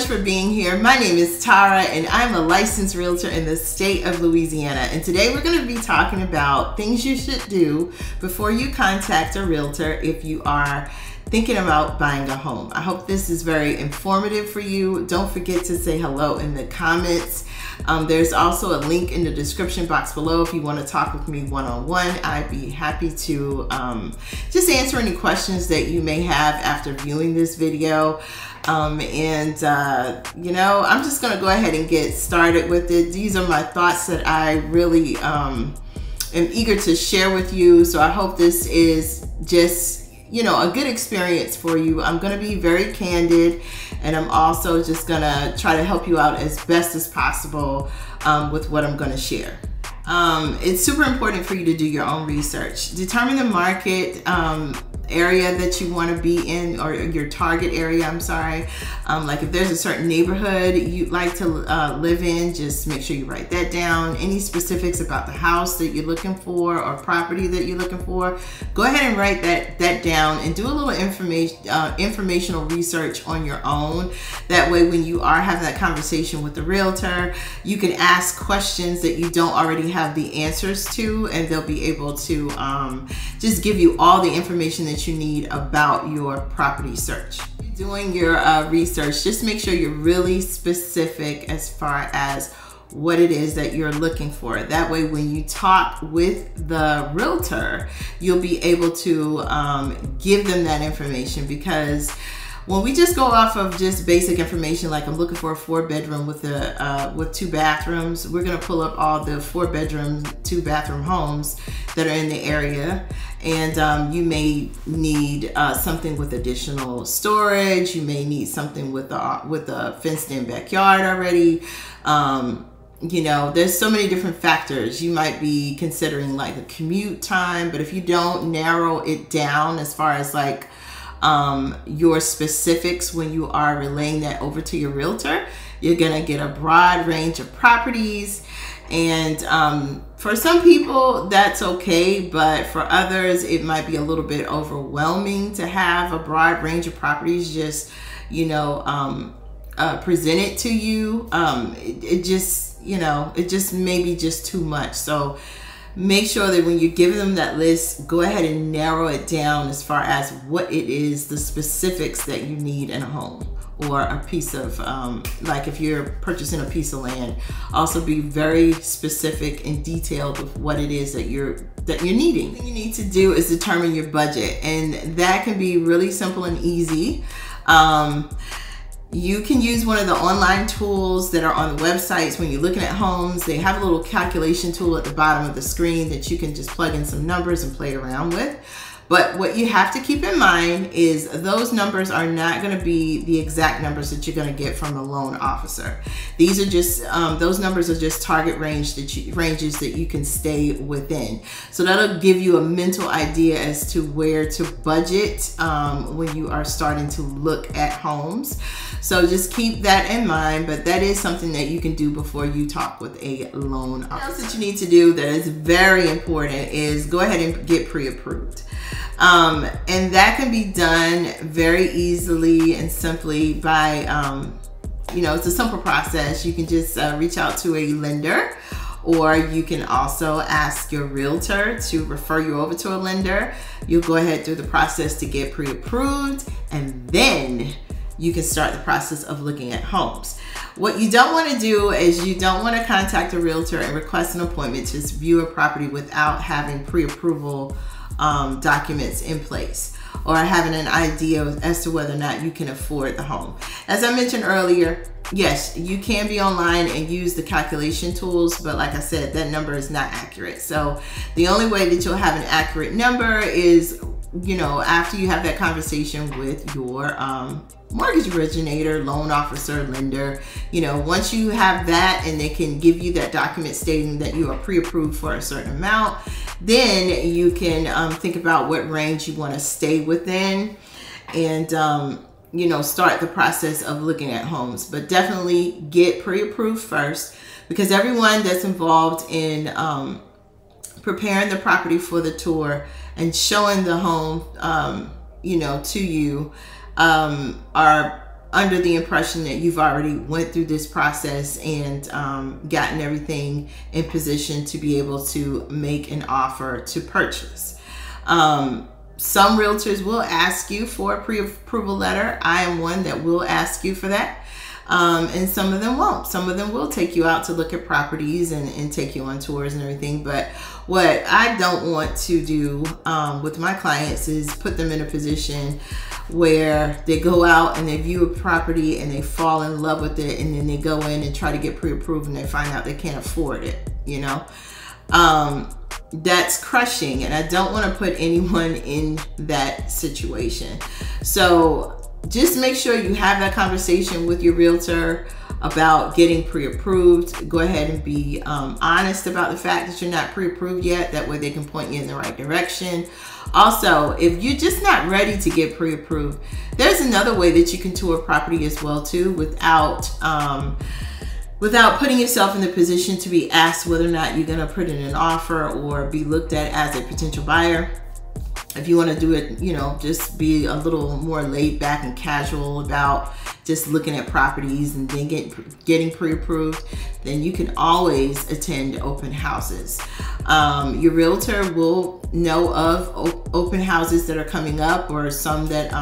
much for being here. My name is Tara and I'm a licensed realtor in the state of Louisiana. And today we're going to be talking about things you should do before you contact a realtor if you are thinking about buying a home. I hope this is very informative for you. Don't forget to say hello in the comments. There's also a link in the description box below if you want to talk with me one-on-one. I'd be happy to just answer any questions that you may have after viewing this video. You know, I'm just going to go ahead and get started with it. These are my thoughts that I really am eager to share with you. So I hope this is just, you know, a good experience for you. I'm going to be very candid, and I'm also just going to try to help you out as best as possible with what I'm going to share. It's super important for you to do your own research. Determine the market area that you want to be in, or your target area, I'm sorry. Like if there's a certain neighborhood you'd like to live in, just make sure you write that down. Any specifics about the house that you're looking for or property that you're looking for, go ahead and write that down and do a little informational research on your own. That way when you are having that conversation with the realtor, you can ask questions that you don't already have the answers to, and they'll be able to just give you all the information that you need about your property search. Doing your research, just make sure you're really specific as far as what it is that you're looking for. That way when you talk with the realtor, you'll be able to give them that information, because when we just go off of just basic information, like I'm looking for a 4-bedroom with 2 bathrooms, we're gonna pull up all the 4-bedroom, 2-bathroom homes that are in the area. And you may need something with additional storage. You may need something with a fenced-in backyard already. You know, there's so many different factors. You might be considering like a commute time, but if you don't narrow it down as far as like your specifics when you are relaying that over to your realtor, you're gonna get a broad range of properties. And for some people that's okay, but for others it might be a little bit overwhelming to have a broad range of properties just, you know, presented to you. It just, you know, it just may be just too much. So make sure that when you're giving them that list, go ahead and narrow it down as far as what it is, the specifics that you need in a home or a piece of, like if you're purchasing a piece of land, also be very specific and detailed with what it is that you're needing. The thing you need to do is determine your budget, and that can be really simple and easy. You can use one of the online tools that are on the websites. When you're looking at homes, they have a little calculation tool at the bottom of the screen that you can just plug in some numbers and play around with. But what you have to keep in mind is those numbers are not going to be the exact numbers that you're going to get from a loan officer. These are just, those numbers are just target ranges that you can stay within. So that'll give you a mental idea as to where to budget when you are starting to look at homes. So just keep that in mind, but that is something that you can do before you talk with a loan officer. What else that you need to do that is very important is go ahead and get pre-approved. And that can be done very easily and simply by, you know, it's a simple process. You can just reach out to a lender, or you can also ask your realtor to refer you over to a lender. You'll go ahead through the process to get pre-approved, and then you can start the process of looking at homes. What you don't want to do is you don't want to contact a realtor and request an appointment to view a property without having pre-approval documents in place, or having an idea as to whether or not you can afford the home. As I mentioned earlier, yes, you can be online and use the calculation tools, but like I said, that number is not accurate. So the only way that you'll have an accurate number is, you know, after you have that conversation with your mortgage originator, loan officer, lender. You know, once you have that and they can give you that document stating that you are pre-approved for a certain amount, then you can think about what range you want to stay within, and you know, start the process of looking at homes. But definitely get pre-approved first, because everyone that's involved in preparing the property for the tour and showing the home, you know, to you, are under the impression that you've already went through this process and gotten everything in position to be able to make an offer to purchase. Some realtors will ask you for a pre-approval letter. I am one that will ask you for that. And some of them won't. Some of them will take you out to look at properties and take you on tours and everything. But what I don't want to do with my clients is put them in a position where they go out and they view a property and they fall in love with it, and then they go in and try to get pre-approved and they find out they can't afford it, you know. That's crushing, and I don't want to put anyone in that situation. So just make sure you have that conversation with your realtor about getting pre-approved. Go ahead and be honest about the fact that you're not pre-approved yet. That way they can point you in the right direction. Also, if you're just not ready to get pre-approved, there's another way that you can tour a property as well too, without putting yourself in the position to be asked whether or not you're going to put in an offer or be looked at as a potential buyer. If you want to do it, you know, just be a little more laid back and casual about just looking at properties and then getting pre-approved, then you can always attend open houses. Your realtor will know of open houses that are coming up, or some that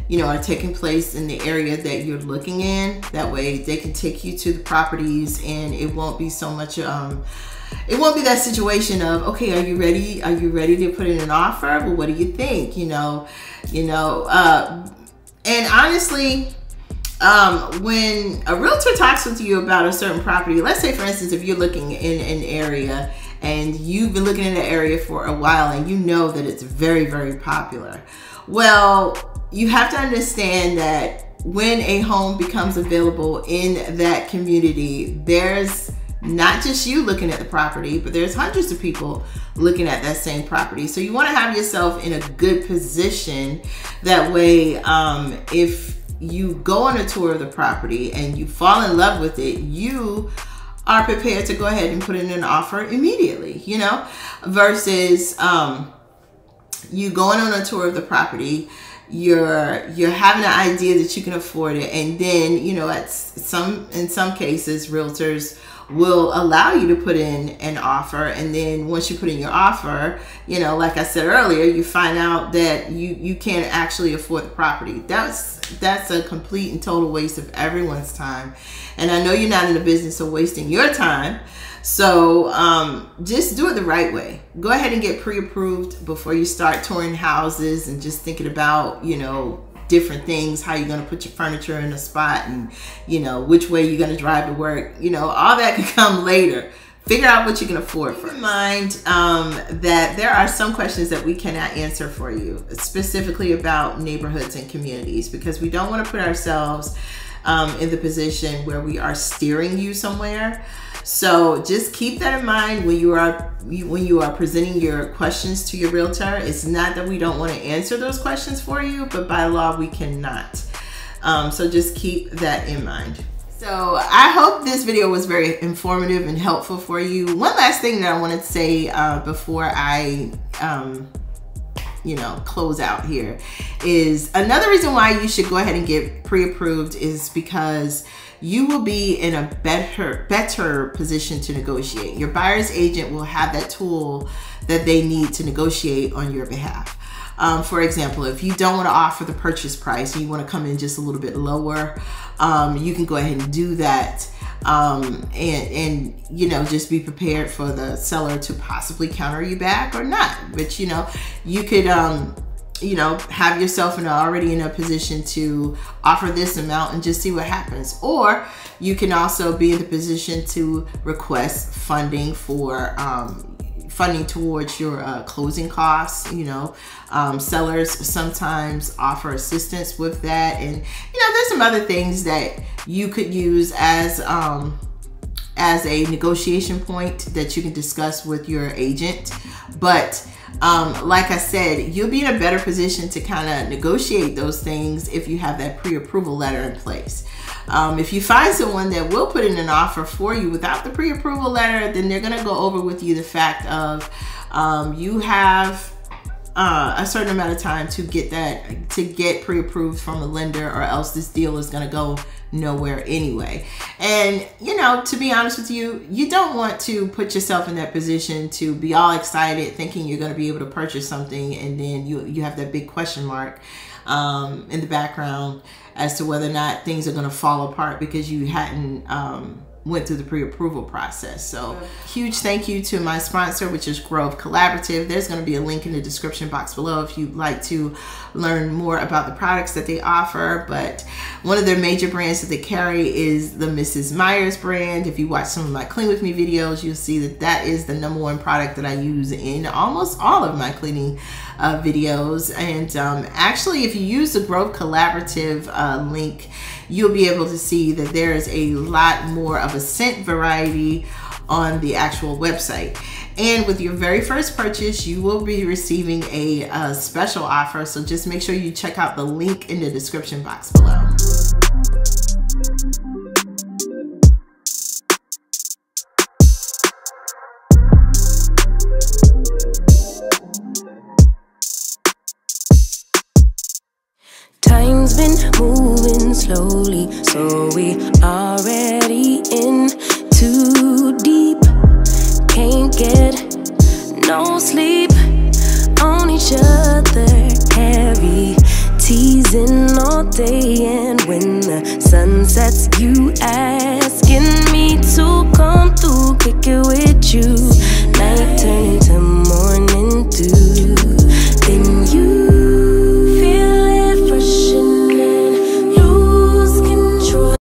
you know, are taking place in the area that you're looking in. That way they can take you to the properties, and it won't be so much it won't be that situation of, okay, are you ready? Are you ready to put in an offer? Well, what do you think? And honestly, when a realtor talks with you about a certain property, let's say for instance, if you're looking in an area and you've been looking in the area for a while and you know that it's very, very popular. Well, you have to understand that when a home becomes available in that community, there's not just you looking at the property, but there's hundreds of people looking at that same property. So you want to have yourself in a good position. That way, if you go on a tour of the property and you fall in love with it, you are prepared to go ahead and put in an offer immediately, you know, versus you going on a tour of the property, you're having an idea that you can afford it, and then, you know, in some cases realtors will allow you to put in an offer, and then once you put in your offer, you know, like I said earlier, you find out that you can't actually afford the property. That's a complete and total waste of everyone's time, and I know you're not in the business of wasting your time. So just do it the right way. Go ahead and get pre-approved before you start touring houses and just thinking about, you know, different things, how you're going to put your furniture in a spot, and, you know, which way you're going to drive to work. You know, all that can come later. Figure out what you can afford first. Keep in mind that there are some questions that we cannot answer for you, specifically about neighborhoods and communities, because we don't want to put ourselves in the position where we are steering you somewhere. So just keep that in mind when you are presenting your questions to your realtor. It's not that we don't want to answer those questions for you, but by law we cannot. So just keep that in mind. So I hope this video was very informative and helpful for you. One last thing that I wanted to say before I you know, close out here is another reason why you should go ahead and get pre-approved is because you will be in a better position to negotiate. Your buyer's agent will have that tool that they need to negotiate on your behalf. For example, if you don't want to offer the purchase price and you want to come in just a little bit lower, you can go ahead and do that. And you know, just be prepared for the seller to possibly counter you back or not. But you know, you could you know, have yourself already in a position to offer this amount and just see what happens. Or you can also be in the position to request funding for funding towards your closing costs. You know, sellers sometimes offer assistance with that, and you know, there's some other things that you could use as a negotiation point that you can discuss with your agent. But like I said, you'll be in a better position to kind of negotiate those things if you have that pre-approval letter in place. If you find someone that will put in an offer for you without the pre-approval letter, then they're going to go over with you the fact of you have a certain amount of time to get pre-approved from a lender, or else this deal is going to go nowhere anyway. And you know, to be honest with you, you don't want to put yourself in that position to be all excited thinking you're going to be able to purchase something, and then you have that big question mark in the background as to whether or not things are going to fall apart because you hadn't went through the pre-approval process. So huge thank you to my sponsor, which is Grove Collaborative. There's going to be a link in the description box below if you'd like to learn more about the products that they offer. But one of their major brands that they carry is the Mrs. Meyer's brand. If you watch some of my Clean With Me videos, you'll see that that is the #1 product that I use in almost all of my cleaning videos. And actually, if you use the Grove Collaborative link, you'll be able to see that there is a lot more of a scent variety on the actual website. And with your very first purchase, you will be receiving a special offer. So just make sure you check out the link in the description box below. Time's been moving slowly, so we already in too deep. Can't get no sleep on each other, heavy teasing all day. And when the sun sets, you asking me to come through, kick it with you.